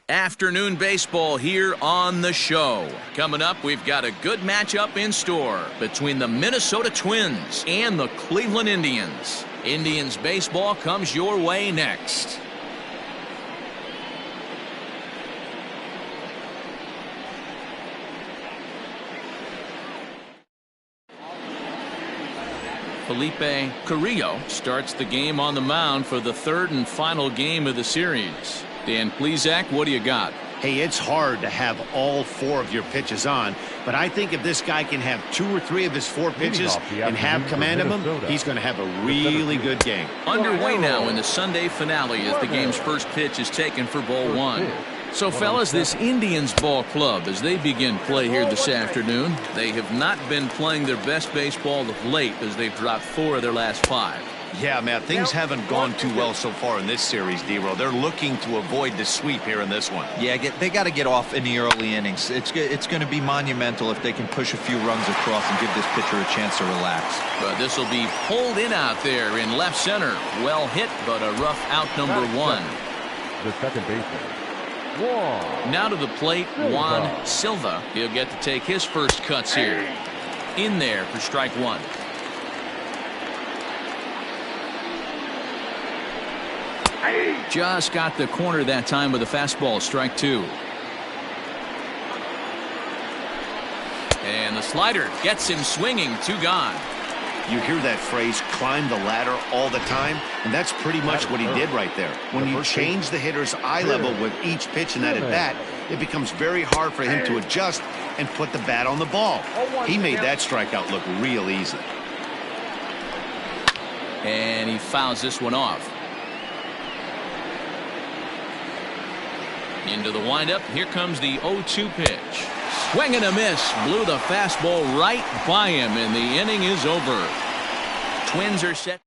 Afternoon baseball here on the show. Coming up, we've got a good matchup in store between the Minnesota Twins and the Cleveland Indians. Indians baseball comes your way next. Felipe Carrillo starts the game on the mound for the third and final game of the series. Dan Plesac, what do you got? Hey, it's hard to have all four of your pitches on, but I think if this guy can have 2 or 3 of his 4 pitches and have command of them, he's going to have a really good game. Underway now in the Sunday finale as the game's first pitch is taken for ball 1. So, fellas, this Indians ball club, as they begin play here this afternoon, they have not been playing their best baseball of late as they've dropped 4 of their last 5. Yeah, Matt, things haven't gone too well so far in this series, D-Row. They're looking to avoid the sweep here in this one. Yeah, they got to get off in the early innings. It's going to be monumental if they can push a few runs across and give this pitcher a chance to relax. But this will be pulled in out there in left center. Well hit, but a rough out number 1. The second baseman. Now to the plate, Juan Silva. He'll get to take his first cuts here. In there for strike 1. Just got the corner that time with a fastball, strike 2. And the slider gets him swinging, 2 gone. You hear that phrase, climb the ladder, all the time, and that's pretty much what he did right there. When you change the hitter's eye level with each pitch in that at-bat, it becomes very hard for him to adjust and put the bat on the ball. He made that strikeout look real easy. And he fouls this one off. Into the windup. Here comes the 0-2 pitch. Swing and a miss. Blew the fastball right by him, and the inning is over. Twins are set.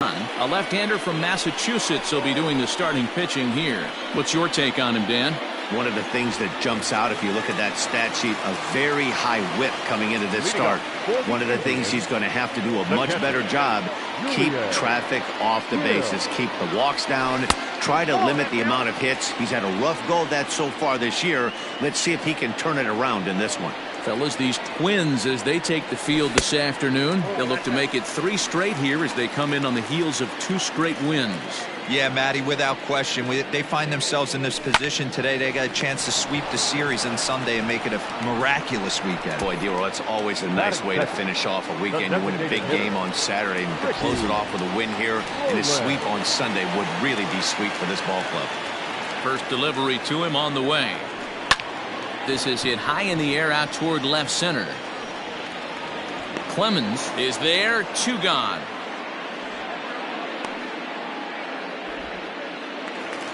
A left-hander from Massachusetts will be doing the starting pitching here. What's your take on him, Dan? One of the things that jumps out if you look at that stat sheet, a very high whip coming into this start. One of the things he's going to have to do a much better job, keep traffic off the bases, keep the walks down, try to limit the amount of hits. He's had a rough go of that so far this year. Let's see if he can turn it around in this one. Fellas, these Twins, as they take the field this afternoon, they'll look to make it 3 straight here as they come in on the heels of 2 straight wins. Yeah, Matty, without question. They find themselves in this position today. They got a chance to sweep the series on Sunday and make it a miraculous weekend. Boy, D-Row, that's always a nice way to finish off a weekend. You win a big game on Saturday and to close it off with a win here, and a sweep on Sunday would really be sweet for this ball club. First delivery to him on the way. This is hit high in the air out toward left center. Clemens is there, 2 gone.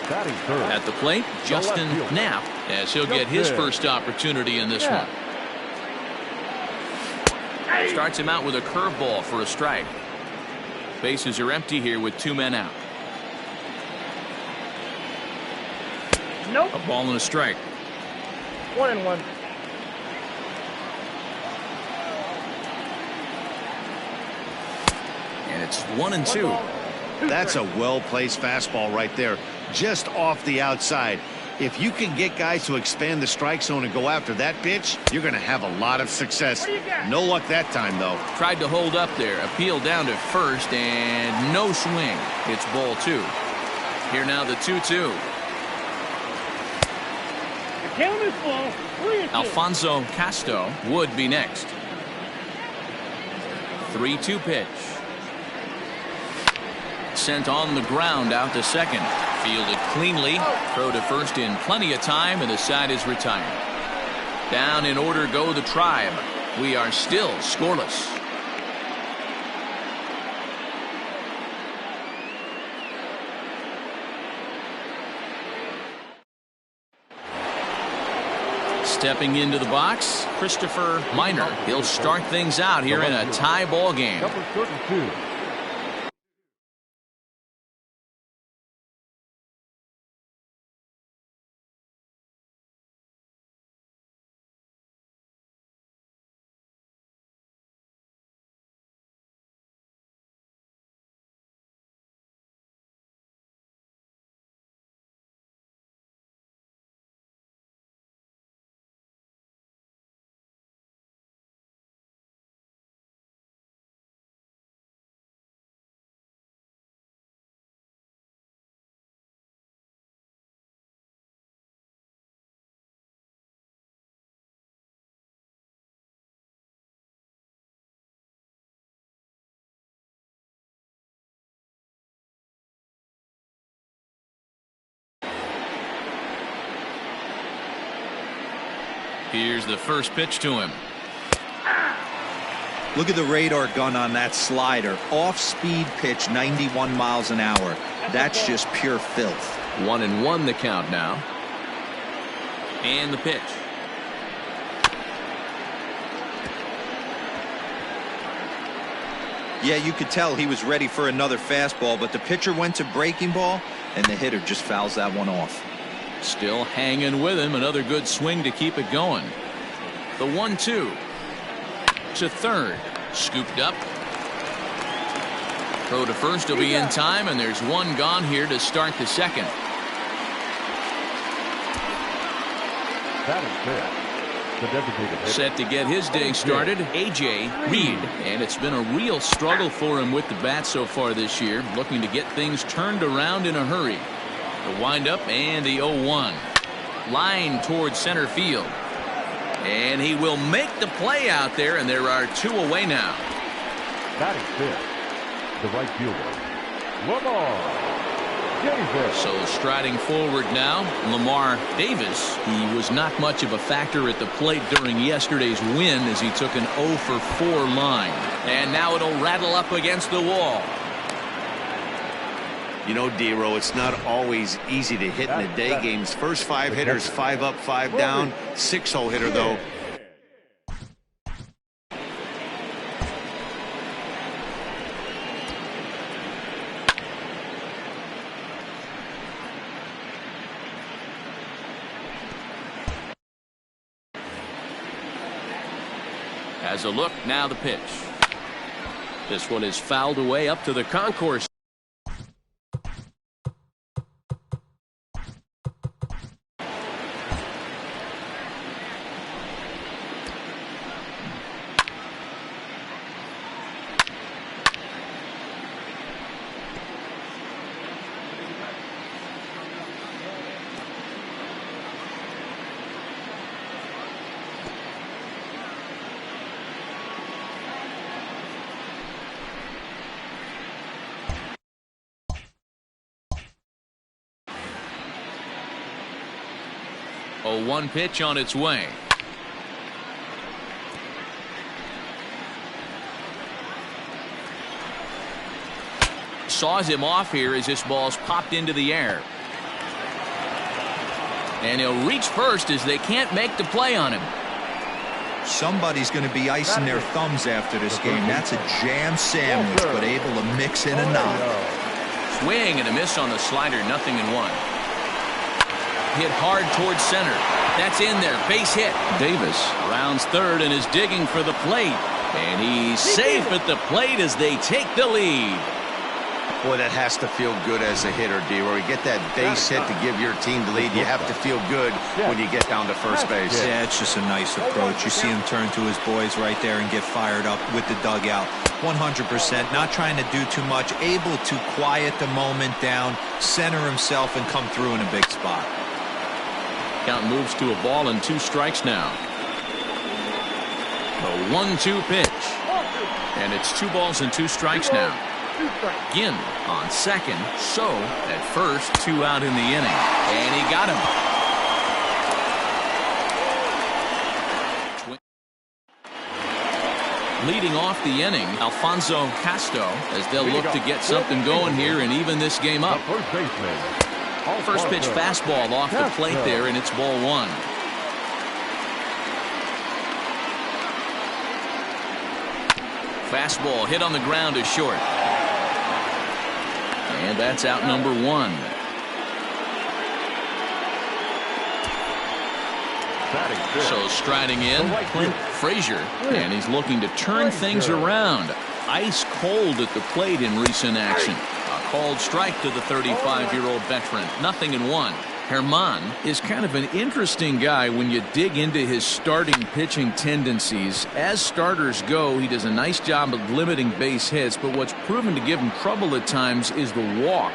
At the plate, Justin Knapp, as he'll get his first opportunity in this one. Starts him out with a curveball for a strike. Bases are empty here with 2 men out. Nope. A ball and a strike. 1-1. And it's 1-2. That's a well-placed fastball right there, just off the outside. If you can get guys to expand the strike zone and go after that pitch, you're going to have a lot of success. No luck that time, though. Tried to hold up there. Appeal down to first, and no swing. It's ball 2. Here now the 2-2. The count is full. 3-2. Alfonso Casto would be next. 3-2 pitch. Sent on the ground out to second. Fielded cleanly. Throw to first in plenty of time, and the side is retired. Down in order go the Tribe. We are still scoreless. Stepping into the box, Christopher Minor. He'll start things out here in a tie ball game. Number 32. Here's the first pitch to him. Look at the radar gun on that slider. Off-speed pitch, 91 miles an hour. That's just pure filth. 1-1 the count now. And the pitch. Yeah, you could tell he was ready for another fastball, but the pitcher went to breaking ball, and the hitter just fouls that one off. Still hanging with him. Another good swing to keep it going. The 1-2 to third. Scooped up. Throw to first will be in time, and there's one gone here to start the second. That is good. The designated hitter. Set to get his day started, A.J. Reed. And it's been a real struggle for him with the bat so far this year, looking to get things turned around in a hurry. The windup and the 0-1. Line towards center field. And he will make the play out there, and there are two away now. That is fifth. The right fielder, Lamar Davis. So striding forward now, Lamar Davis. He was not much of a factor at the plate during yesterday's win as he took an 0-for-4 line. And now it'll rattle up against the wall. You know, D-Row, it's not always easy to hit in the day games. First 5 hitters, 5 up, 5 down. 6-hole hitter, though. As a look, now the pitch. This one is fouled away up to the concourse. A 1 pitch on its way. Saws him off here as this ball's popped into the air. And he'll reach first as they can't make the play on him. Somebody's going to be icing their thumbs after this game. That's a jam sandwich, but able to mix in a knock. Swing and a miss on the slider, 0-1. Hit hard towards center. That's in there. Base hit. Davis rounds third and is digging for the plate. And he's safe at the plate as they take the lead. Boy, that has to feel good as a hitter, D-Roy. You get that base hit to give your team the lead. You have to feel good when you get down to first base. Yeah, it's just a nice approach. You see him turn to his boys right there and get fired up with the dugout. 100%. Not trying to do too much. Able to quiet the moment down, center himself, and come through in a big spot. Count moves to a ball and 2 strikes now. The 1-2 pitch. And it's 2 balls and 2 strikes now. Ginn on second. So at first, 2 out in the inning. And he got him. Leading off the inning, Alfonso Casto, as they'll look to get something going here and even this game up. First baseman. First pitch fastball off the plate there, and it's ball 1. Fastball hit on the ground to short. And that's out number 1. So striding in, Clint Frazier, and he's looking to turn things around. Ice cold at the plate in recent action. A called strike to the 35-year-old veteran. 0-1. Herman is kind of an interesting guy when you dig into his starting pitching tendencies. As starters go, he does a nice job of limiting base hits, but what's proven to give him trouble at times is the walk.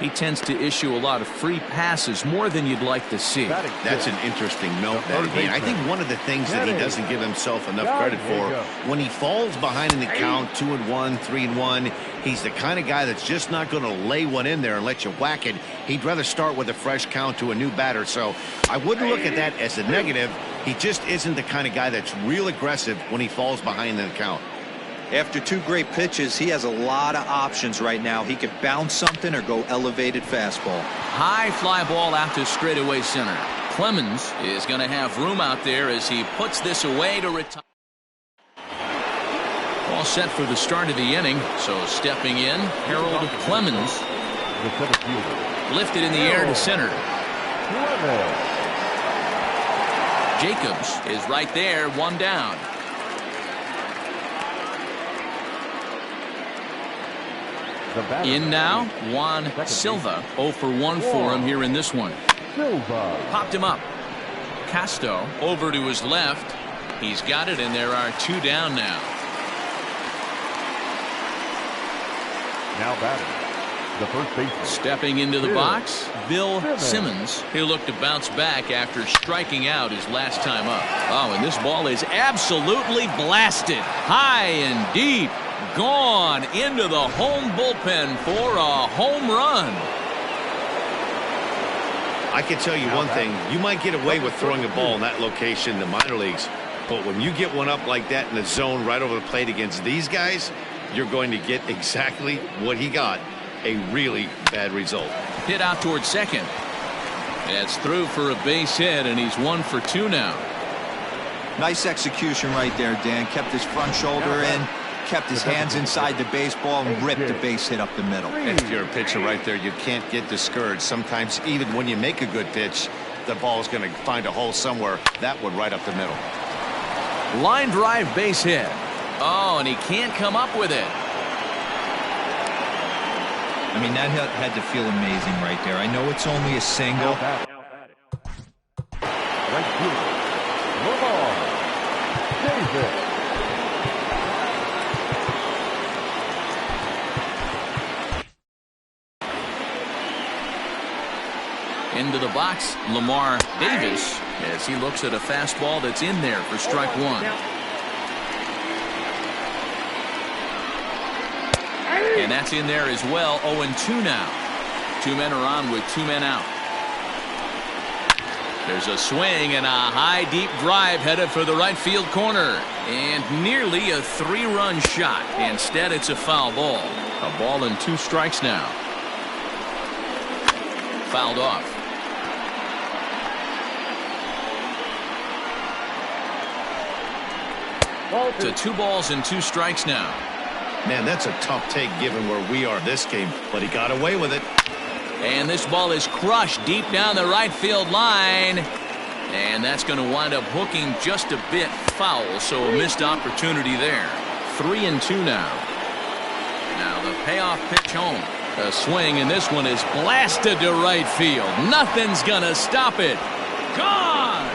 He tends to issue a lot of free passes, more than you'd like to see. That's an interesting note. I think one of the things that he doesn't give himself enough credit for, when he falls behind in the count, 2-1, 3-1, he's the kind of guy that's just not going to lay one in there and let you whack it. He'd rather start with a fresh count to a new batter. So I wouldn't look at that as a negative. He just isn't the kind of guy that's real aggressive when he falls behind in the count. After 2 great pitches, he has a lot of options right now. He could bounce something or go elevated fastball. High fly ball out to straightaway center. Clemens is going to have room out there as he puts this away to retire. All set for the start of the inning. So stepping in, Harold Clemens. Lifted in the air to center. Jacobs is right there, 1 down. In now, Juan Silva. 0 for 1 for him here in this one. Popped him up. Casto over to his left. He's got it, and there are 2 down now. Now batting, the first baseman. Stepping into the box, Bill Simmons. He'll look to bounce back after striking out his last time up. Oh, and this ball is absolutely blasted. High and deep. Gone into the home bullpen for a home run. I can tell you one thing. You might get away with throwing a ball in that location in the minor leagues, but when you get one up like that in the zone right over the plate against these guys, you're going to get exactly what he got, a really bad result. Hit out towards second. That's through for a base hit, and he's 1 for 2 now. Nice execution right there, Dan. Kept his front shoulder in, kept his hands inside the baseball, and ripped the base hit up the middle. And if you're a pitcher right there, you can't get discouraged. Sometimes even when you make a good pitch, the ball's going to find a hole somewhere. That one right up the middle. Line drive base hit. Oh, and he can't come up with it. I mean, that had to feel amazing right there. I know it's only a single. Right fielder, Lamar Davis. Into the box, Lamar Davis, as he looks at a fastball that's in there for strike 1. And that's in there as well. 0-2 now. 2 men are on with 2 men out. There's a swing and a high deep drive headed for the right field corner. And nearly a 3-run shot. Instead, it's a foul ball. A ball and 2 strikes now. Fouled off. To 2 balls and 2 strikes now. Man, that's a tough take given where we are this game, but he got away with it. And this ball is crushed deep down the right field line. And that's going to wind up hooking just a bit foul, so a missed opportunity there. 3-2 now. Now the payoff pitch home. A swing, and this one is blasted to right field. Nothing's going to stop it. Gone!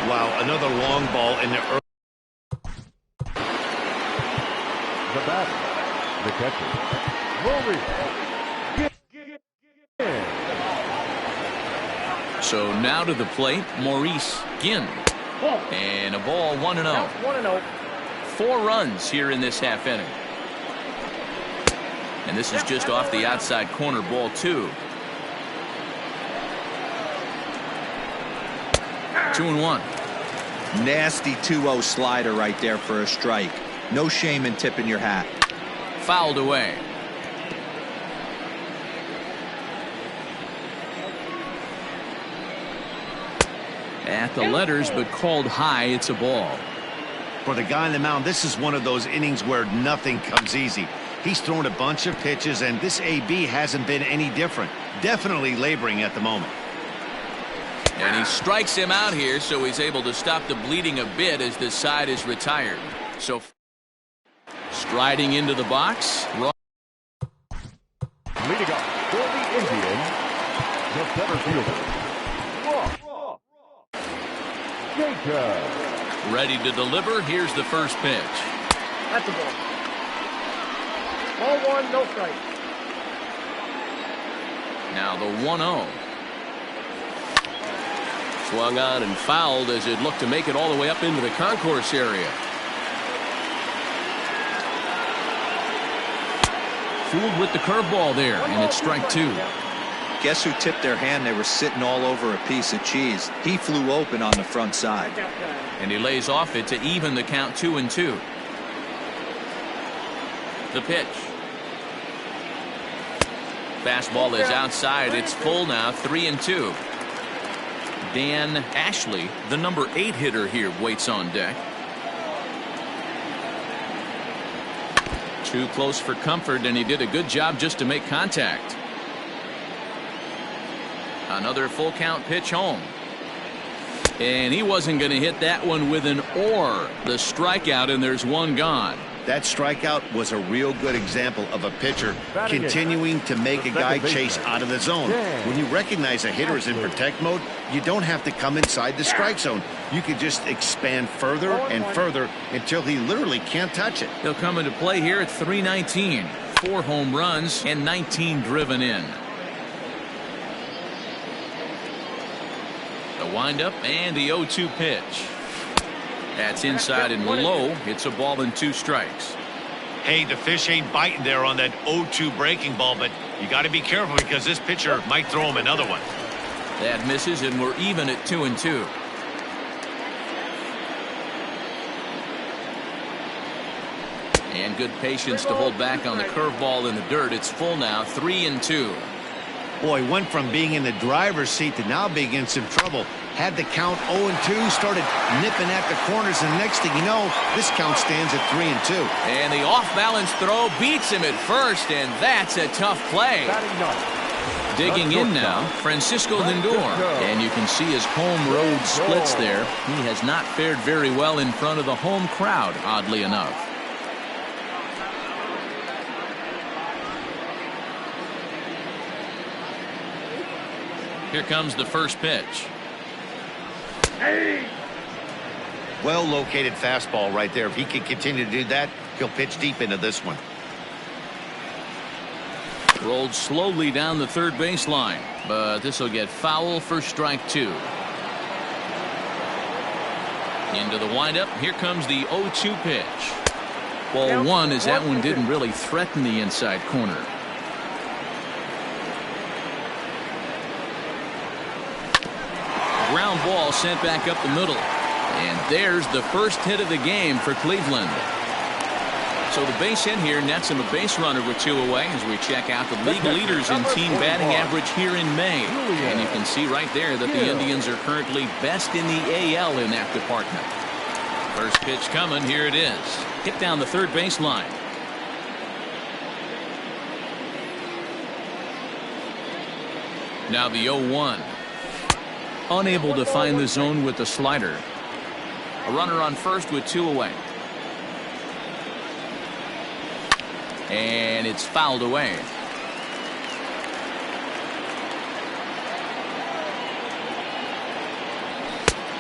Wow, another long ball in the early. The batter, the catcher, Maurice Ginn. So now to the plate, Maurice Ginn. And a ball, 1-0. 1-0. 4 runs here in this half inning. And this is just off the outside corner, ball 2. 2-1. Nasty 2-0 slider right there for a strike. No shame in tipping your hat. Fouled away. At the letters, but called high. It's a ball. For the guy on the mound, this is one of those innings where nothing comes easy. He's thrown a bunch of pitches, and this AB hasn't been any different. Definitely laboring at the moment. And he strikes him out here, so he's able to stop the bleeding a bit as this side is retired. So striding into the box. Leading up for the Indians, the center fielder, Ross Jacobs. Ready to deliver. Here's the first pitch. That's a ball. Ball 1, no strike. Now the 1-0. Swung on and fouled as it looked to make it all the way up into the concourse area. Fooled with the curveball there, and it's strike two. Guess who tipped their hand? They were sitting all over a piece of cheese. He flew open on the front side. And he lays off it to even the count 2-2. The pitch. Fastball is outside. It's full now, 3-2. Dan Ashley, the number 8 hitter here, waits on deck. Too close for comfort, and he did a good job just to make contact. Another full count pitch home. And he wasn't going to hit that one with an or. The strikeout, and there's one gone. That strikeout was a real good example of a pitcher continuing to make a guy chase out of the zone. When you recognize a hitter is in protect mode, you don't have to come inside the strike zone. You can just expand further and further until he literally can't touch it. He'll come into play here at 319. 4 home runs and 19 driven in. The windup and the 0-2 pitch. That's inside and low. It's a ball and 2 strikes. Hey, the fish ain't biting there on that 0-2 breaking ball, but you got to be careful because this pitcher might throw him another one. That misses, and we're even at 2-2. And good patience to hold back on the curveball in the dirt. It's full now, 3-2. Boy, went from being in the driver's seat to now being in some trouble. Had the count 0-2, started nipping at the corners, and next thing you know, this count stands at 3-2. And the off-balance throw beats him at first, and that's a tough play. Digging in now, Francisco Lindor. And you can see his home road splits there. He has not fared very well in front of the home crowd, oddly enough. Here comes the first pitch. Well located fastball right there. If he can continue to do that, he'll pitch deep into this one. Rolled slowly down the third baseline, but this will get foul for strike 2. Into the windup. Here comes the 0-2 pitch. Ball 1 as that one didn't really threaten the inside corner. Ground ball sent back up the middle. And there's the first hit of the game for Cleveland. So the base hit here nets him a base runner with 2 away as we check out the league leaders in team batting average here in May. And you can see right there that the Indians are currently best in the AL in that department. First pitch coming. Here it is. Hit down the third baseline. Now the 0-1. Unable to find the zone with the slider. A runner on first with 2 away. And it's fouled away.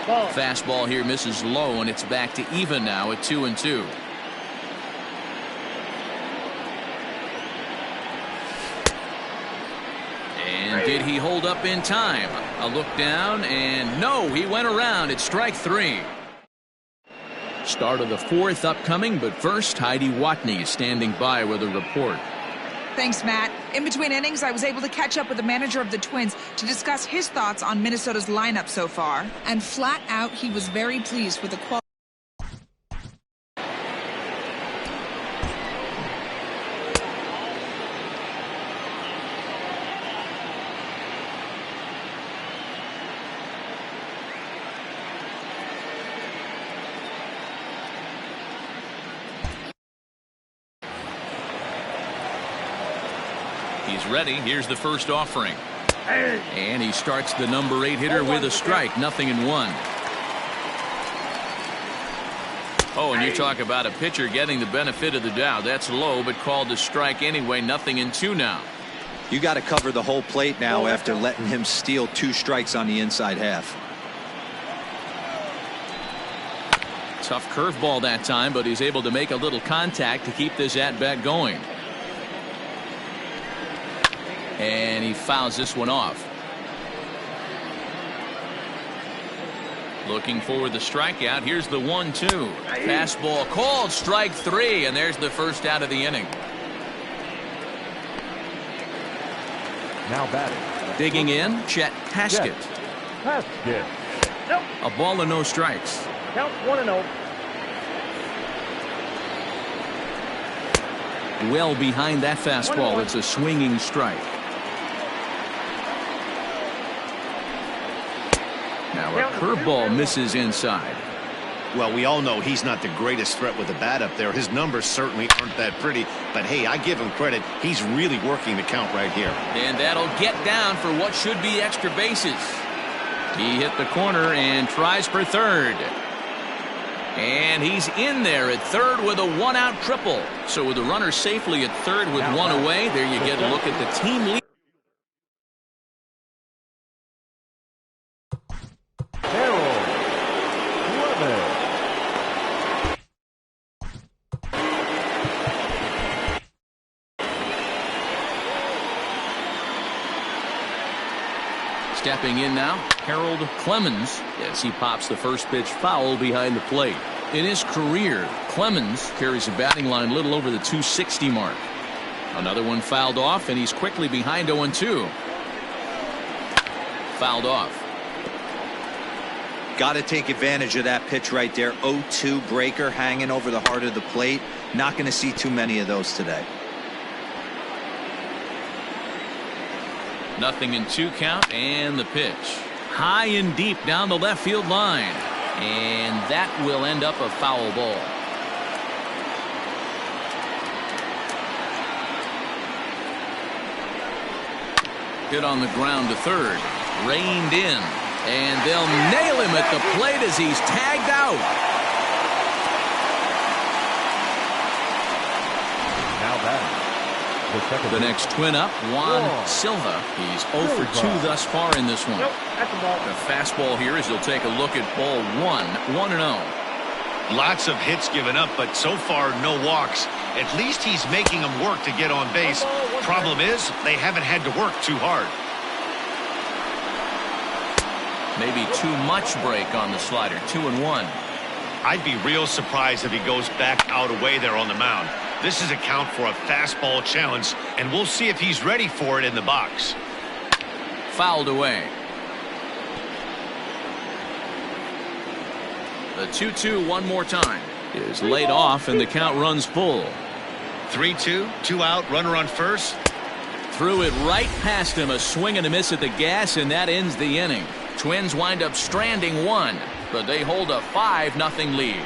Fastball here misses low, and it's back to even now at 2-2. And did he hold up in time? A look down, and no, he went around. It's strike 3. Start of the 4th upcoming, but first, Heidi Watney is standing by with a report. Thanks, Matt. In between innings, I was able to catch up with the manager of the Twins to discuss his thoughts on Minnesota's lineup so far. And flat out, he was very pleased with the quality. He's ready. Here's the first offering. And he starts the number 8 hitter with a strike. 0-1. Oh, and you talk about a pitcher getting the benefit of the doubt. That's low, but called a strike anyway. 0-2 now. You got to cover the whole plate now after letting him steal 2 strikes on the inside half. Tough curveball that time, but he's able to make a little contact to keep this at-bat going. And he fouls this one off. Looking for the strikeout. Here's the 1-2. Fastball called, strike 3, and there's the first out of the inning. Now batting. Digging in, Chet Haskett. Haskett. Nope. A ball and no strikes. Count 1-0. Well behind that fastball. It's a swinging strike. Now a curveball misses inside. Well, we all know he's not the greatest threat with the bat up there. His numbers certainly aren't that pretty. But, hey, I give him credit. He's really working the count right here. And that'll get down for what should be extra bases. He hit the corner and tries for third. And he's in there at third with a one-out triple. So with the runner safely at third with one away, there you get a look at the team lead. Stepping in now, Harold Clemens, as he pops the first pitch foul behind the plate. In his career, Clemens carries a batting line a little over the 260 mark. Another one fouled off, and he's quickly behind 0-2. Fouled off. Got to take advantage of that pitch right there. 0-2 breaker hanging over the heart of the plate. Not going to see too many of those today. 0-2 count, and the pitch. High and deep down the left field line. And that will end up a foul ball. Hit on the ground to third. Reined in. And they'll nail him at the plate as he's tagged out. Now batting. The next twin up, Juan Silva. He's 0 for 2 thus far in this one. Nope, that's a ball. The fastball here as he'll take a look at ball 1-0. Lots of hits given up, but so far no walks. At least he's making them work to get on base. Problem is, they haven't had to work too hard. Maybe too much break on the slider. 2-1. I'd be real surprised if he goes back out away there on the mound. This is a count for a fastball challenge, and we'll see if he's ready for it in the box. Fouled away. The 2-2 one more time is laid off, and the count runs full. 3-2, 2 out, runner on first. Threw it right past him, a swing and a miss at the gas, and that ends the inning. Twins wind up stranding one, but they hold a 5-0 lead.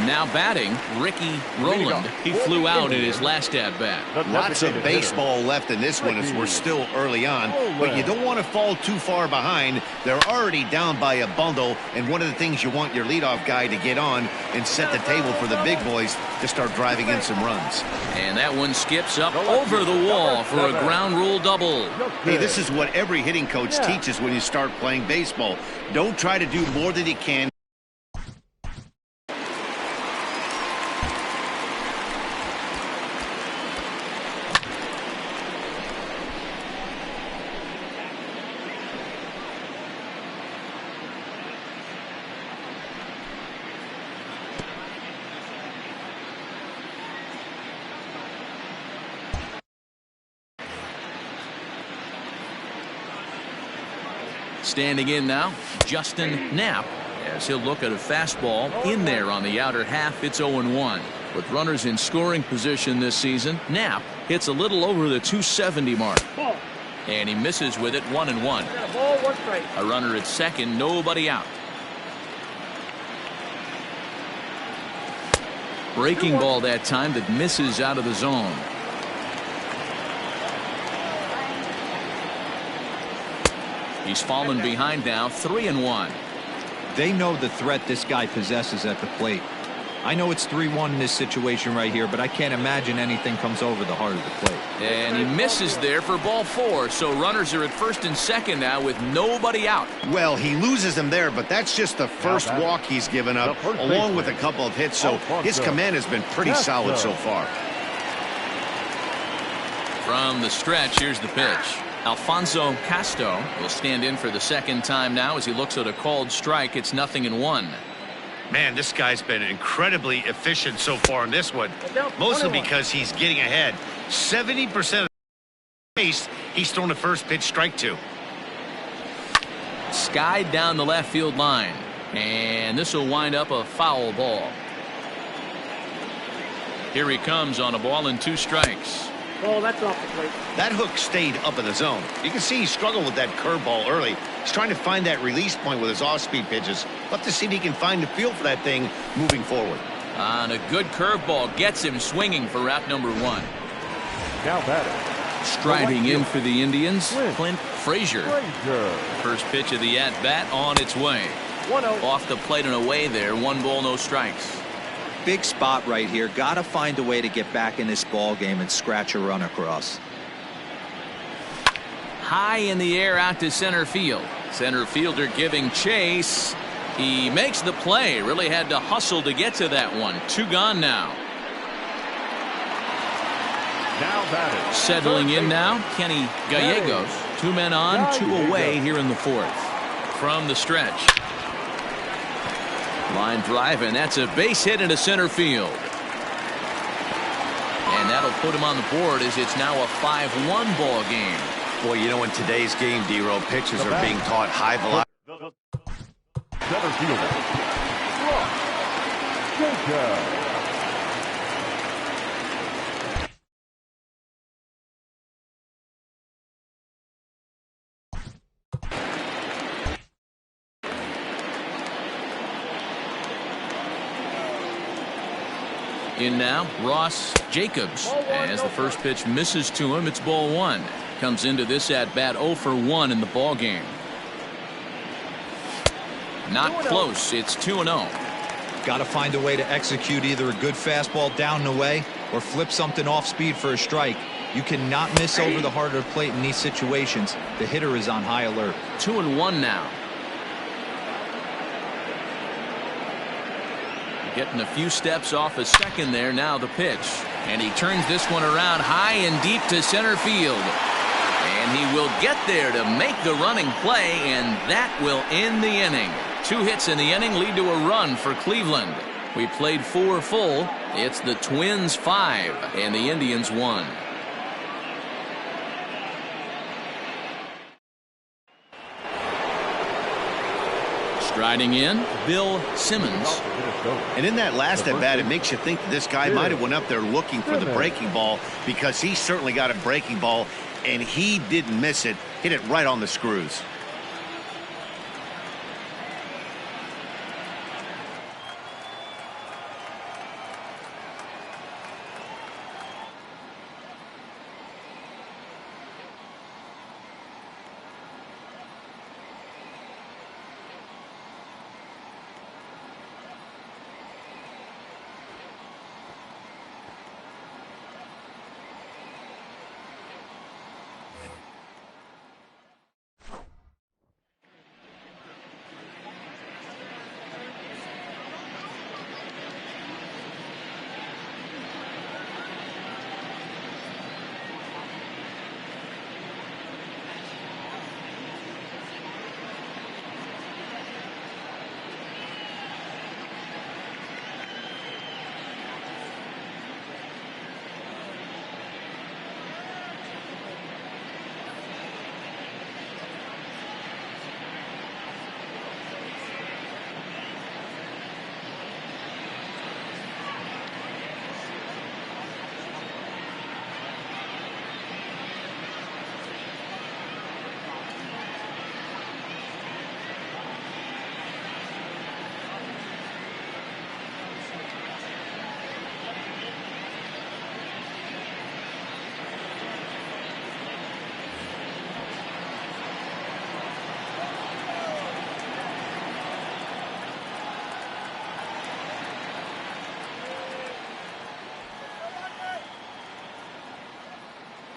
Now batting, Ricky Rowland. He flew out in his last at-bat. Lots of baseball left in this one as we're still early on, but you don't want to fall too far behind. They're already down by a bundle, and one of the things you want your leadoff guy to get on and set the table for the big boys to start driving in some runs. And that one skips up over the wall for a ground rule double. Hey, this is what every hitting coach teaches when you start playing baseball. Don't try to do more than you can. Standing in now, Justin Knapp, as he'll look at a fastball in there on the outer half. It's 0-1. With runners in scoring position this season, Knapp hits a little over the 270 mark. Ball. And he misses with it. 1-1. Got a ball, 1 strike. A runner at second, nobody out. Breaking ball that time that misses out of the zone. He's fallen behind now, 3-1. They know the threat this guy possesses at the plate. I know it's 3-1 in this situation right here, but I can't imagine anything comes over the heart of the plate. And he misses there for ball 4. So runners are at first and second now with nobody out. Well, he loses them there, but that's just the first walk he's given up, along with a couple of hits. So his command has been pretty solid so far. From the stretch, here's the pitch. Alfonso Casto will stand in for the second time now as he looks at a called strike. It's 0-1. Man, this guy's been incredibly efficient so far in this one, mostly because he's getting ahead. 70% of the base he's thrown the first pitch strike to. Skied down the left field line, and this will wind up a foul ball. Here he comes on a ball and 2 strikes. Oh, that's off the plate. That hook stayed up in the zone. You can see he struggled with that curveball early. He's trying to find that release point with his off-speed pitches. Love to see if he can find the feel for that thing moving forward. On a good curveball gets him swinging for route number 1. Now batting. Striding in for the Indians, Clint Frazier. Frazier. First pitch of the at-bat on its way. 1-0. Off the plate and away there. 1 ball, no strikes. Big spot right here. Got to find a way to get back in this ball game and scratch a run across. High in the air out to center field. Center fielder giving chase. He makes the play. Really had to hustle to get to that one. 2 gone now. Now batting. Settling in now, Kenny Gallegos. 2 men on, 2 away here in the 4th. From the stretch. Line drive, and that's a base hit into center field. And that'll put him on the board as it's now a 5-1 ball game. Boy, you know, in today's game, D-Row, pitchers are being taught high velocity. Center fielder. Ross Jacob. In now, Ross Jacobs. As the first pitch misses to him, it's ball 1. Comes into this at bat 0 for 1 in the ball game. Not close. It's 2-0. Got to find a way to execute either a good fastball down and away or flip something off speed for a strike. You cannot miss over the heart of the plate in these situations. The hitter is on high alert. 2-1 now. Getting a few steps off a second there. Now the pitch. And he turns this one around high and deep to center field. And he will get there to make the running play, and that will end the inning. 2 hits in the inning lead to a run for Cleveland. We played 4 full. It's the Twins 5 and the Indians 1. Striding in, Bill Simmons. And in that last at bat, it makes you think that this guy might have went up there looking for the breaking ball, because he certainly got a breaking ball, and he didn't miss it. Hit it right on the screws.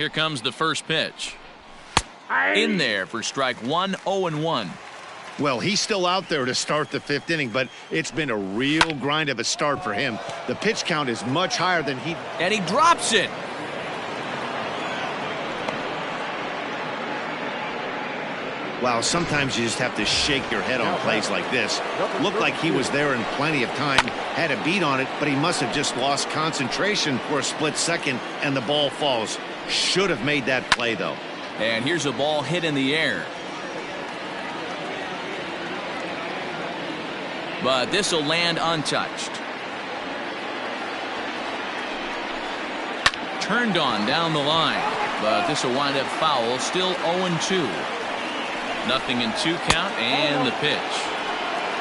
Here comes the first pitch. In there for strike one, 0-1. Well, he's still out there to start the 5th inning, but it's been a real grind of a start for him. The pitch count is much higher than he... And he drops it. Wow, sometimes you just have to shake your head on plays like this. Looked like he was there in plenty of time, had a beat on it, but he must have just lost concentration for a split second, and the ball falls. Should have made that play, though. And here's a ball hit in the air. But this will land untouched. Turned on down the line, but this will wind up foul. Still 0-2. Nothing in 2 count, and the pitch.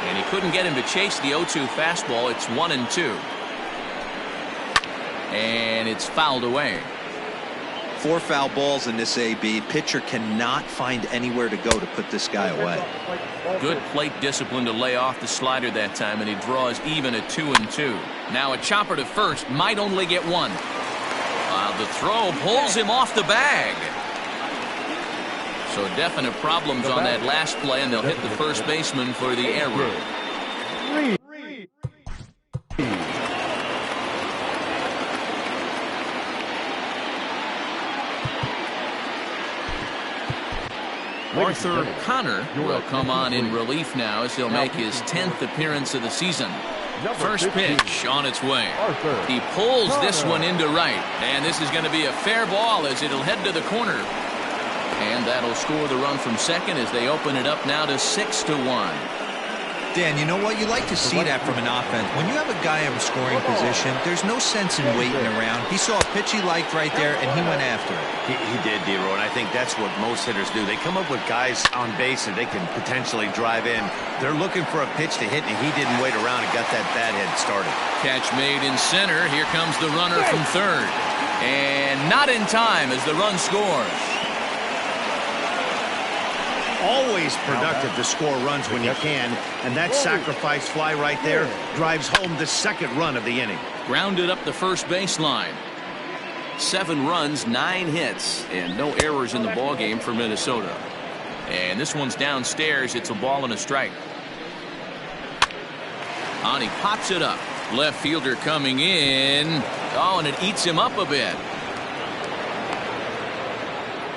And he couldn't get him to chase the 0-2 fastball. It's 1-2. And it's fouled away. 4 foul balls in this AB. Pitcher cannot find anywhere to go to put this guy away. Good plate discipline to lay off the slider that time, and he draws even at 2-2. Now a chopper to first, might only get 1. The throw pulls him off the bag. So definite problems on that last play, and they'll hit the first baseman for the error. Arthur Connor will come on in relief now as he'll make his 10th appearance of the season. First pitch on its way. He pulls this one into right, and this is going to be a fair ball as it'll head to the corner. And that'll score the run from second as they open it up now to 6-1. Dan, you know what? You like to see that from an offense. When you have a guy in scoring position, there's no sense in waiting around. He saw a pitch he liked right there, and he went after it. He did, D-Row, and I think that's what most hitters do. They come up with guys on base that they can potentially drive in. They're looking for a pitch to hit, and he didn't wait around and got that bat head started. Catch made in center. Here comes the runner from third. And not in time as the run scores. Always productive to score runs when you can, and that sacrifice fly right there drives home the second run of the inning. Grounded up the first baseline. 7 runs, 9 hits, and no errors in the ballgame for Minnesota. And this one's downstairs. It's a ball and a strike. On, he pops it up. Left fielder coming in. Oh, and it eats him up a bit.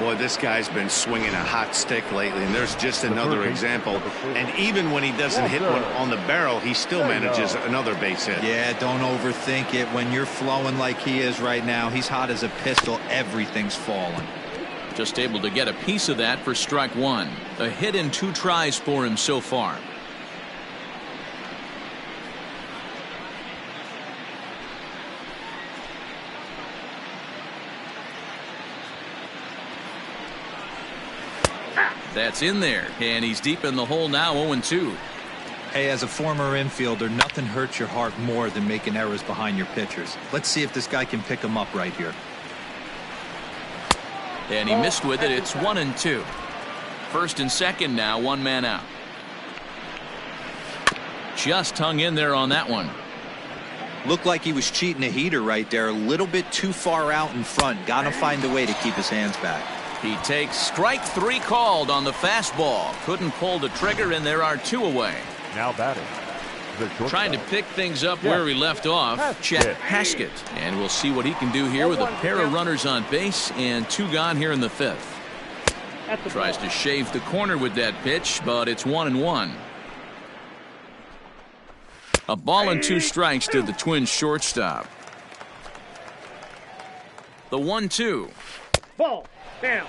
Boy, this guy's been swinging a hot stick lately, and there's just another example. And even when he doesn't hit one on the barrel, he still manages another base hit. Yeah, don't overthink it. When you're flowing like he is right now, he's hot as a pistol. Everything's falling. Just able to get a piece of that for strike 1. A hit in 2 tries for him so far. That's in there, and he's deep in the hole now, 0-2. Hey, as a former infielder, nothing hurts your heart more than making errors behind your pitchers. Let's see if this guy can pick them up right here. And he missed with it. It's 1-2. First and second now, 1 man out. Just hung in there on that one. Looked like he was cheating a heater right there. A little bit too far out in front. Got to find a way to keep his hands back. He takes strike 3 called on the fastball. Couldn't pull the trigger, and there are 2 away. Now batting. Trying to pick things up where he left off, Chet Haskett. And we'll see what he can do here with a pair of runners on base and 2 gone here in the 5th. Tries to shave the corner with that pitch, but it's 1-1. A ball and 2 strikes to the Twins shortstop. The 1-2. Ball. Down.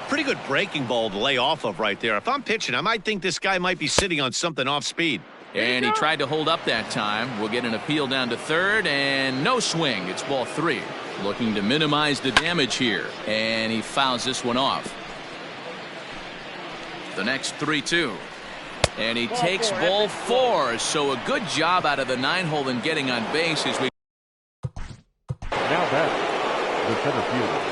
Pretty good breaking ball to lay off of right there. If I'm pitching, I might think this guy might be sitting on something off speed. And he tried to hold up that time. We'll get an appeal down to third, and no swing. It's ball 3. Looking to minimize the damage here, and he fouls this one off. The next 3-2. And he takes ball 4. So a good job out of the 9-hole in getting on base as we. Now back, the center fielder,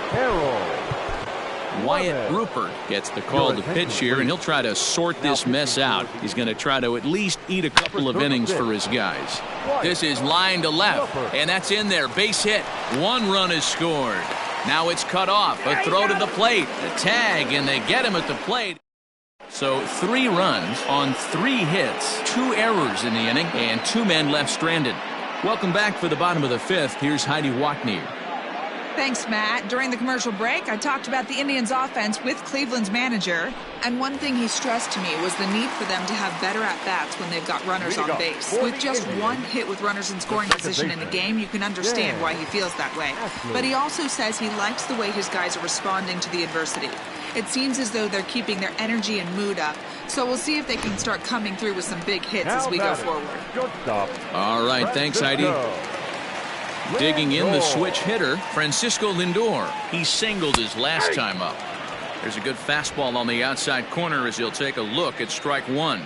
Harold Wyatt Rupert gets the call to pitch here, and he'll try to sort this mess out. He's going to try to at least eat a couple of innings for his guys. This is line to left, and that's in there. Base hit. 1 run is scored. Now it's cut off. A throw to the plate. A tag, and they get him at the plate. So 3 runs on 3 hits, 2 errors in the inning, and 2 men left stranded. Welcome back for the bottom of the 5th. Here's Heidi Watney. Thanks, Matt. During the commercial break, I talked about the Indians' offense with Cleveland's manager, and one thing he stressed to me was the need for them to have better at-bats when they've got runners on base. With just 1 hit with runners in scoring position in the game, you can understand why he feels that way. But he also says he likes the way his guys are responding to the adversity. It seems as though they're keeping their energy and mood up, so we'll see if they can start coming through with some big hits as we go forward. Good stop. All right, thanks, Heidi. Digging in the switch hitter, Francisco Lindor. He singled his last time up. There's a good fastball on the outside corner as he'll take a look at strike 1.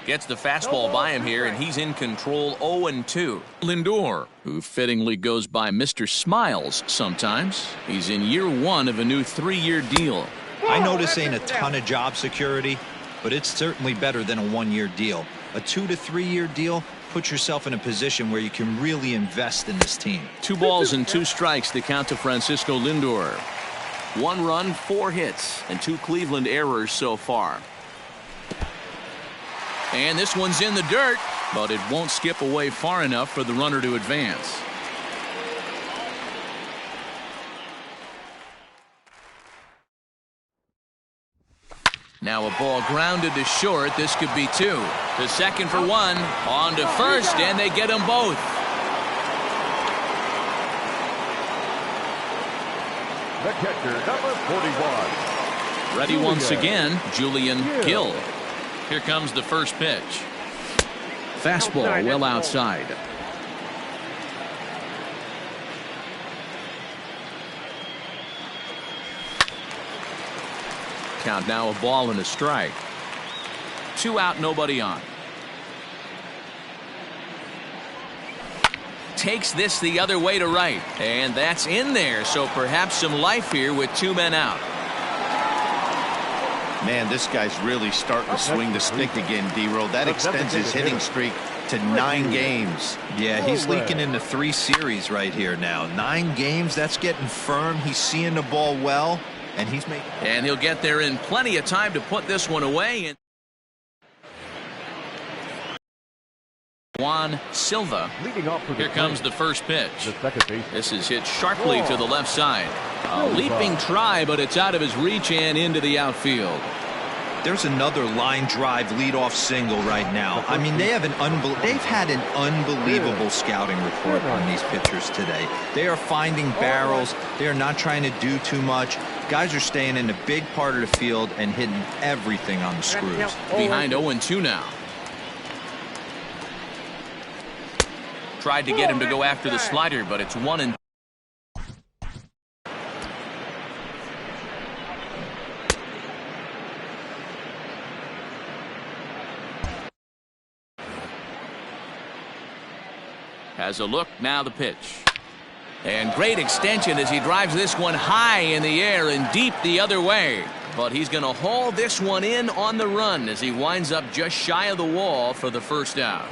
Gets the fastball by him here, and he's in control 0-2. Lindor, who fittingly goes by Mr. Smiles sometimes. He's in year 1 of a new 3-year deal. I know this ain't a ton of job security, but it's certainly better than a 1-year deal. A 2 to 3 year deal puts yourself in a position where you can really invest in this team. 2 balls and 2 strikes to count to Francisco Lindor. 1 run, 4 hits, and 2 Cleveland errors so far. And this one's in the dirt, but it won't skip away far enough for the runner to advance. Now a ball grounded to short. This could be 2. To second for 1. On to first, and they get them both. The catcher, number 41. Ready once again, Julian Gill. Here comes the first pitch. Fastball well outside. Count now, a ball and a strike. 2 out, nobody on. Takes this the other way to right, and that's in there, so perhaps some life here with 2 men out. Man, this guy's really starting to swing the stick again, D-Roll. That extends his hitting streak to 9 games. Yeah, he's leaking into 3 series right here now. 9 games, that's getting firm. He's seeing the ball well. And he's making. And he'll get there in plenty of time to put this one away. And Juan Silva. Leading off for Here comes the first pitch. The second base. This is hit sharply to the left side. A leaping try, but it's out of his reach and into the outfield. There's another line drive leadoff single right now. I mean, they've had an unbelievable scouting report on these pitchers today. They are finding barrels. They are not trying to do too much. Guys are staying in the big part of the field and hitting everything on the screws. Behind 0-2 now. Tried to get him to go after the slider, but it's 1-2. Has a look, now the pitch. And great extension as he drives this one high in the air and deep the other way. But he's going to haul this one in on the run as he winds up just shy of the wall for the first out.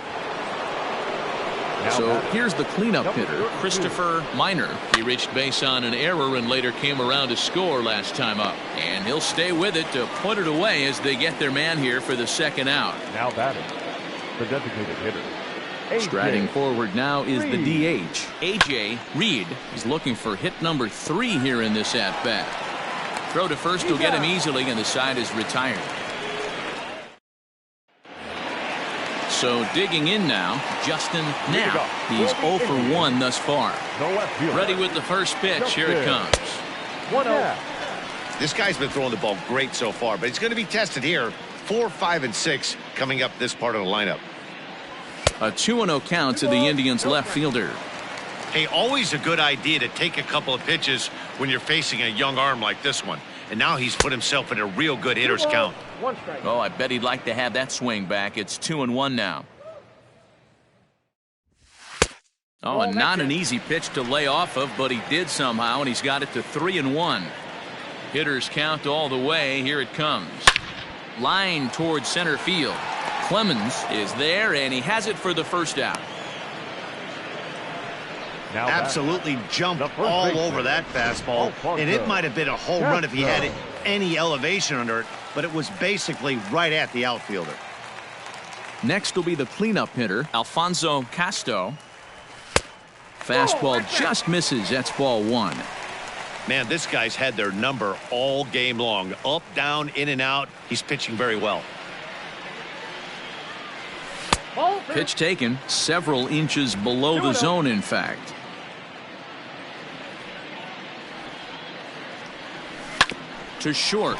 So here's the cleanup hitter, Christopher Minor. He reached base on an error and later came around to score last time up. And he'll stay with it to put it away as they get their man here for the second out. Now batting, the designated hitter. Striding forward now is the DH, A.J. Reed. He's looking for hit number 3 here in this at-bat. Throw to first will get him easily, and the side is retired. So digging in now, Justin Knapp. He's 0 for 1 thus far. Ready with the first pitch. Here it comes. 1-0. This guy's been throwing the ball great so far, but he's going to be tested here. 4, 5, and 6 coming up this part of the lineup. A 2-0 count to the Indians left fielder. Hey, always a good idea to take a couple of pitches when you're facing a young arm like this one. And now he's put himself in a real good hitter's count. Oh, I bet he'd like to have that swing back. It's 2-1 now. Oh, and not an easy pitch to lay off of, but he did somehow, and he's got it to 3-1. Hitters count all the way. Here it comes. Line towards center field. Clemens is there, and he has it for the first out. Absolutely jumped all over that fastball, and it might have been a home run if he had any elevation under it, but it was basically right at the outfielder. Next will be the cleanup hitter, Alfonso Casto. Fastball just misses. That's ball 1. Man, this guy's had their number all game long. Up, down, in and out. He's pitching very well. Pitch taken several inches below the zone, in fact. To short.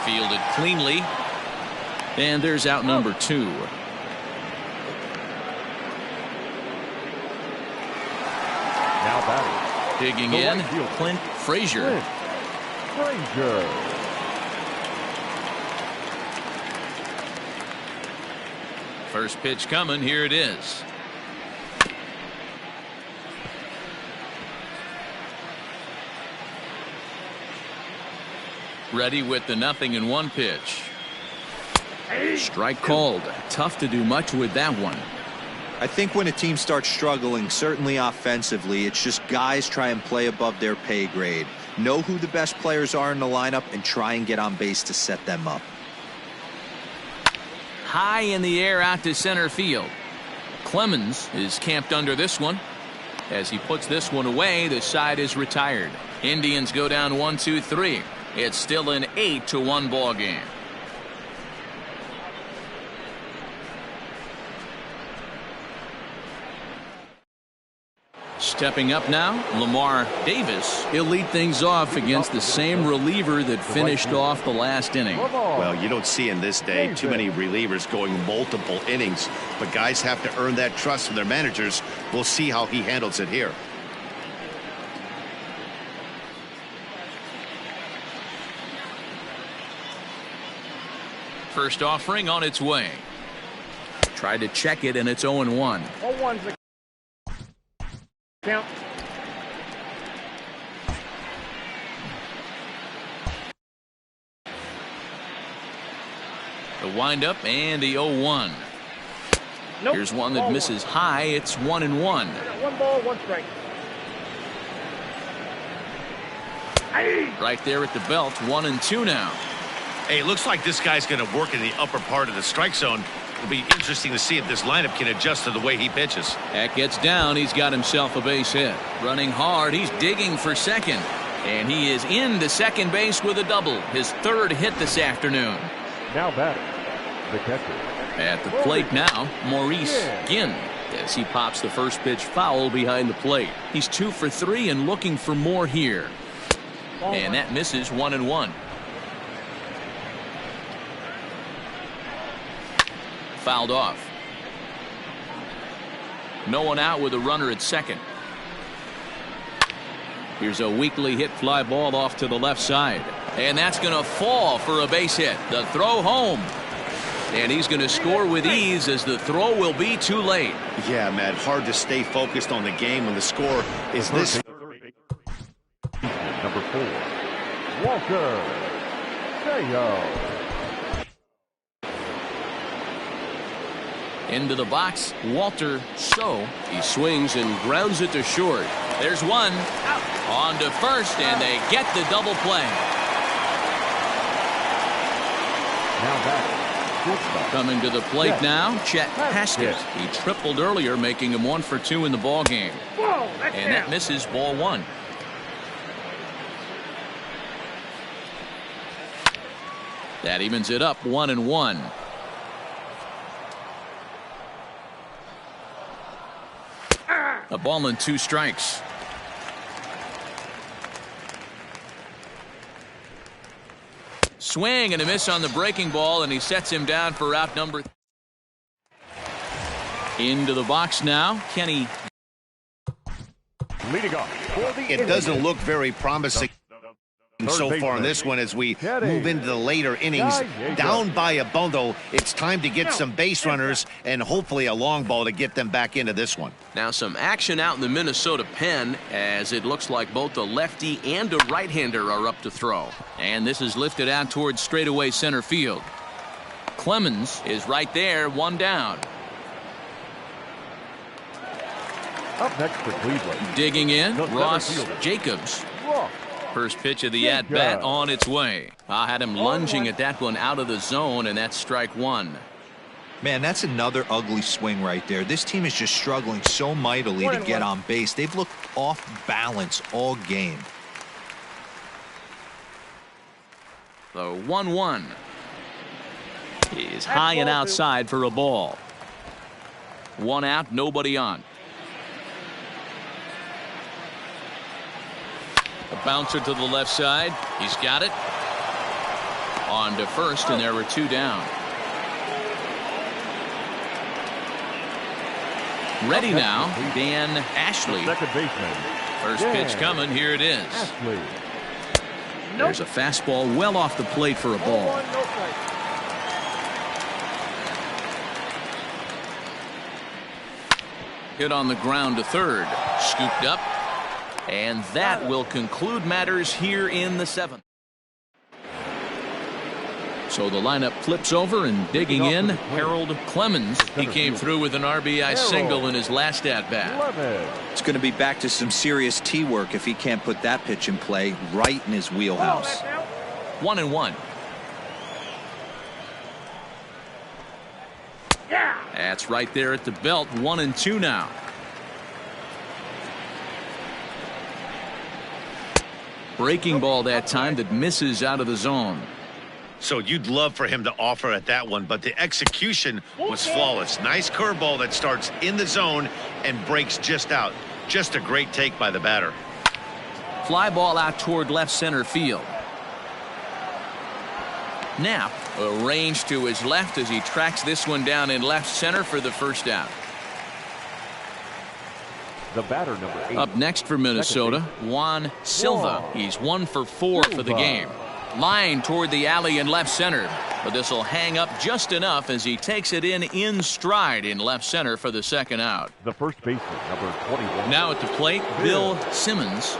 Fielded cleanly. And there's out number 2. Now batting. Digging in, Clint Frazier. Frazier. First pitch coming. Here it is. Ready with the 0-1 pitch. Strike called. Tough to do much with that one. I think when a team starts struggling, certainly offensively, it's just guys try and play above their pay grade. Know who the best players are in the lineup and try and get on base to set them up. High in the air out to center field. Clemens is camped under this one. As he puts this one away, the side is retired. Indians go down 1-2-3. It's still an 8-1 ball game. Stepping up now, Lamar Davis. He'll lead things off against the same reliever that finished off the last inning. Well, you don't see in this day too many relievers going multiple innings, but guys have to earn that trust from their managers. We'll see how he handles it here. First offering on its way. Tried to check it, and it's 0-1. 0-1's the count. The windup and the 0-1. Nope. Here's one that misses high. It's 1-1. 1 ball, 1 strike. Right there at the belt. 1-2 now. Hey, it looks like this guy's going to work in the upper part of the strike zone. It'll be interesting to see if this lineup can adjust to the way he pitches. That gets down. He's got himself a base hit. Running hard. He's digging for second. And he is into second base with a double. His 3rd hit this afternoon. Now batting, the catcher. At the plate now, Maurice Ginn, as he pops the first pitch foul behind the plate. He's 2 for 3 and looking for more here. And that misses. 1-1. Fouled off. No one out with a runner at second. Here's a weakly hit fly ball off to the left side. And that's going to fall for a base hit. The throw home. And he's going to score with ease as the throw will be too late. Yeah, Matt, hard to stay focused on the game when the score is this. Number 4, Walker Sayles. Into the box, Walter So. He swings and grounds it to short. There's one. On to first, and they get the double play. Now back, shortstop. Coming to the plate now, Chet Haskett. He tripled earlier, making him 1 for 2 in the ball game. And that misses. Ball 1. That evens it up. 1-1. A ball and 2 strikes. Swing and a miss on the breaking ball, and he sets him down for out number. Into the box now, Kenny. Leading off for the It doesn't look very promising so far in this one as we move into the later innings. Down by a bundle, it's time to get some base runners and hopefully a long ball to get them back into this one. Now some action out in the Minnesota pen as it looks like both a lefty and a right-hander are up to throw. And this is lifted out towards straightaway center field. Clemens is right there, 1 down. Up next for Cleveland. Digging in, The center Ross fielder. Jacobs. Ross. First pitch of the at-bat on its way. I had him lunging at that one out of the zone, and that's strike one. Man, that's another ugly swing right there. This team is just struggling so mightily to get on base. They've looked off balance all game. The 1-1 is high and outside for a ball. One out, nobody on. A bouncer to the left side. He's got it. On to first, and there were two down. Ready now, Dan Ashley. Second baseman. First pitch coming. Here it is. Ashley. There's a fastball well off the plate for a ball. Hit on the ground to third. Scooped up. And that will conclude matters here in the seventh. So the lineup flips over, and digging in, Harold Clemens. He came through with an RBI single in his last at-bat. It's going to be back to some serious tee work if he can't put that pitch in play right in his wheelhouse. 1-1. That's right there at the belt. 1-2 now. Breaking ball that time that misses out of the zone. So you'd love for him to offer at that one, but the execution was flawless. Nice curveball that starts in the zone and breaks just out. Just a great take by the batter. Fly ball out toward left center field. Knapp arranged to his left as he tracks this one down in left center for the first out. The batter, number 8. Up next for Minnesota, Juan Silva. He's 1 for 4 for the game. Line toward the alley in left center, but this will hang up just enough as he takes it in stride in left center for the second out. The first baseman, number 21. Now at the plate, Bill Simmons.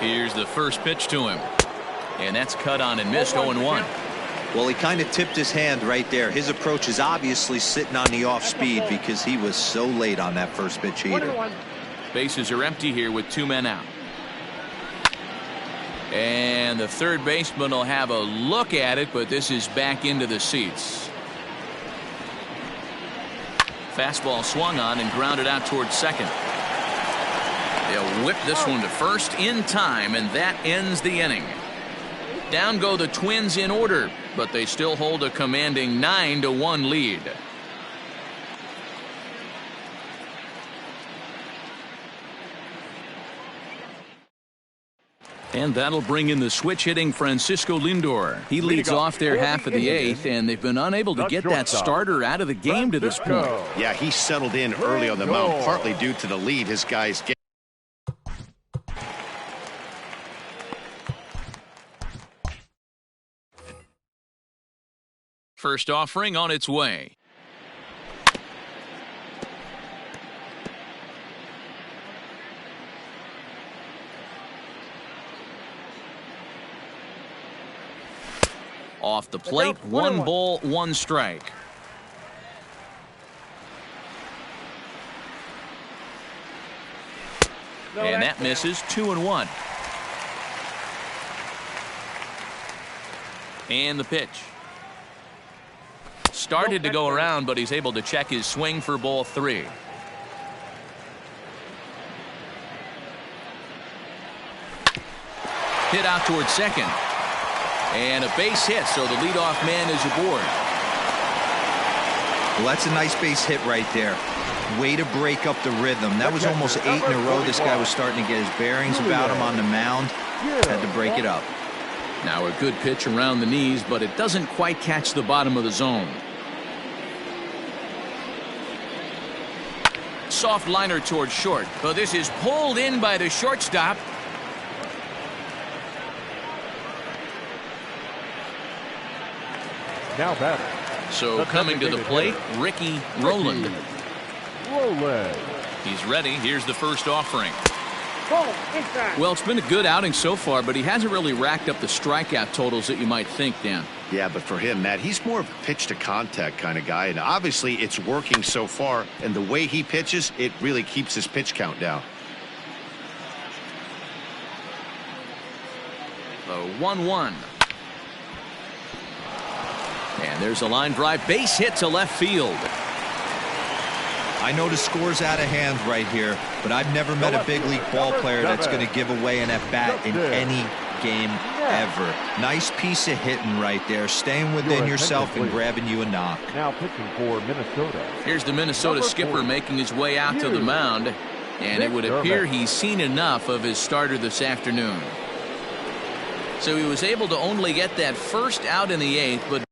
Here's the first pitch to him, and that's cut on and missed. 0-1. Well, he kind of tipped his hand right there. His approach is obviously sitting on the off speed because he was so late on that first pitch heater. Bases are empty here with 2 men out. And the third baseman will have a look at it, but this is back into the seats. Fastball swung on and grounded out towards second. They'll whip this one to first in time, and that ends the inning. Down go the Twins in order, but they still hold a commanding 9-1 lead. And that'll bring in the switch hitting Francisco Lindor. He leads off their half of the 8th, and they've been unable to get that starter out of the game to this point. Yeah, he settled in early on the mound, partly due to the lead his guys get. First offering on its way. Off the plate, 1 ball, 1 strike. And that misses. 2-1. And the pitch. Started to go around, but he's able to check his swing for ball 3. Hit out towards second. And a base hit, so the leadoff man is aboard. Well, that's a nice base hit right there. Way to break up the rhythm. That was almost 8 in a row. This guy was starting to get his bearings about him on the mound. Had to break it up. Now a good pitch around the knees, but it doesn't quite catch the bottom of the zone. Soft liner towards short, but this is pulled in by the shortstop. Now batter. So coming to the plate, Ricky Rowland. Rowland. He's ready. Here's the first offering. Ball inside. Well, it's been a good outing so far, but he hasn't really racked up the strikeout totals that you might think, Dan. Yeah, but for him, Matt, he's more of a pitch-to-contact kind of guy, and obviously it's working so far, and the way he pitches, it really keeps his pitch count down. The 1-1. And there's a line drive, base hit to left field. I know the score's out of hand right here, but I've never met a big league ball player that's going to give away an at-bat in any game ever. Nice piece of hitting right there, staying within yourself and grabbing you a knock. Now pitching for Minnesota. Here's the Minnesota skipper making his way out to the mound, and it would appear he's seen enough of his starter this afternoon. So he was able to only get that first out in the 8th, but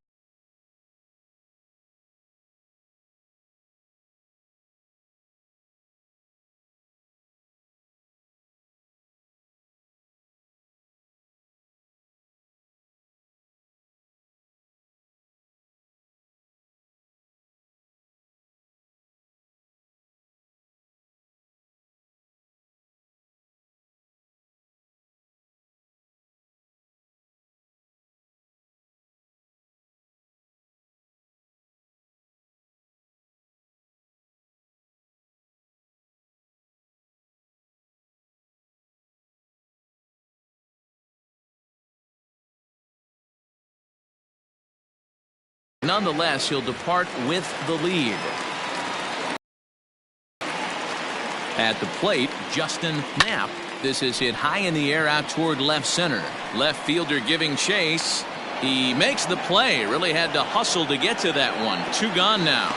nonetheless, he'll depart with the lead. At the plate, Justin Knapp. This is hit high in the air out toward left center. Left fielder giving chase. He makes the play. Really had to hustle to get to that one. 2 gone now.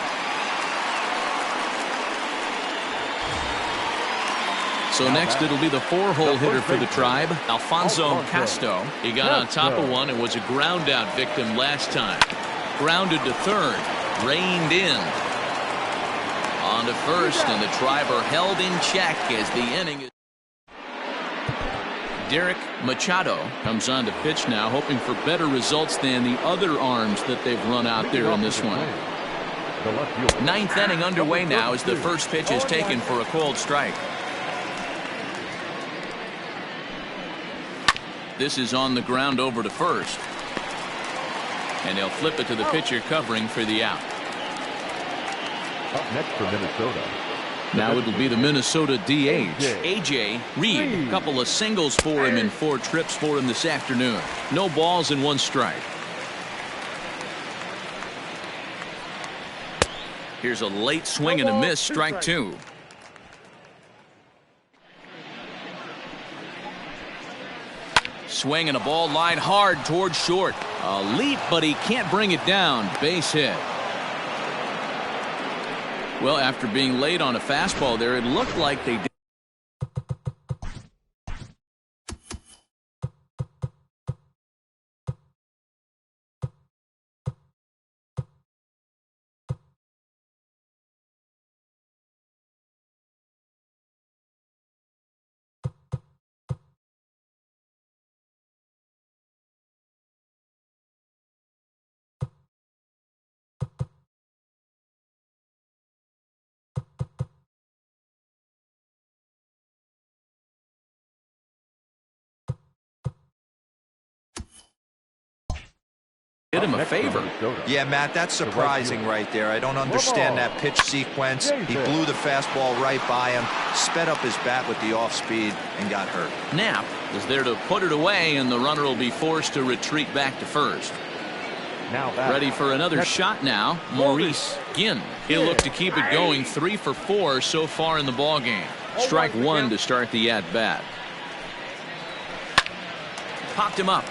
So next it'll be the 4-hole hitter for the Tribe, Alfonso Casto. He got on top of one and was a ground out victim last time. Grounded to third, reined in. On to first, and the Tribe are held in check as the inning is. Derek Machado comes on to pitch now, hoping for better results than the other arms that they've run out there in this one. 9th inning underway now as the first pitch is taken for a called strike. This is on the ground over to first. And they'll flip it to the pitcher covering for the out. Up next for Minnesota. Now it'll be the Minnesota DH, A.J. Reed. A couple of singles for him in 4 trips for him this afternoon. No balls and 1 strike. Here's a late swing and a miss, strike 2. Swing and a ball line hard towards short. A leap, but he can't bring it down. Base hit. Well, after being late on a fastball there, it looked like they did. Did him a favor. Yeah, Matt, that's surprising right there. I don't understand that pitch sequence. He blew the fastball right by him, sped up his bat with the off speed, and got hurt. Knapp is there to put it away, and the runner will be forced to retreat back to first. Now ready for another shot now, Maurice Ginn. He'll look to keep it going. 3 for 4 so far in the ball game. Strike 1 to start the at bat. Popped him up.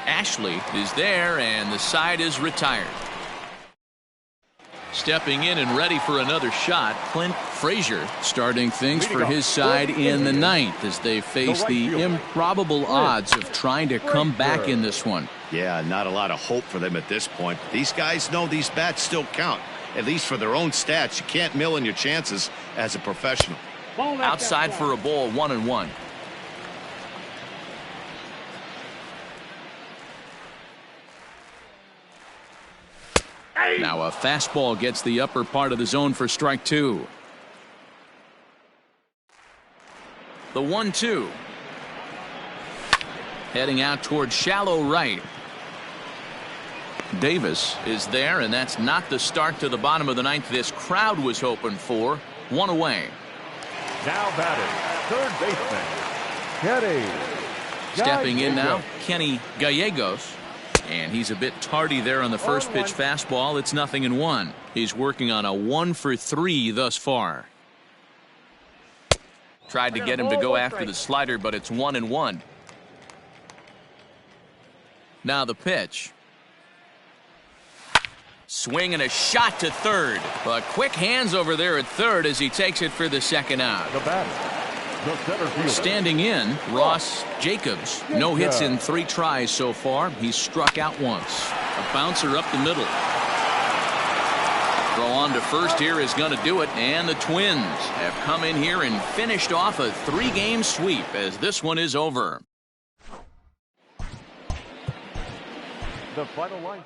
Ashley is there, and the side is retired. Stepping in and ready for another shot, Clint Frazier starting things for his side in the 9th as they face the improbable odds of trying to come back in this one. Yeah, not a lot of hope for them at this point. These guys know these bats still count, at least for their own stats. You can't mill in your chances as a professional. Outside for a ball, 1-1. Now a fastball gets the upper part of the zone for strike 2. The 1-2. Heading out towards shallow right. Davis is there, and that's not the start to the bottom of the ninth this crowd was hoping for. 1 away. Now batting, third baseman, Kenny Stepping in now, Gallegos. Kenny Gallegos. And he's a bit tardy there on the first pitch fastball. It's 0-1. He's working on a 1 for 3 thus far. Tried to get him to go after the slider, but it's 1-1. Now the pitch. Swing and a shot to third. But quick hands over there at third as he takes it for the second out. The batter, the center fielder. Standing in, Ross Jacobs. No hits in 3 tries so far. He's struck out once. A bouncer up the middle. Throw on to first here is going to do it, and the Twins have come in here and finished off a 3-game sweep as this one is over. The final line.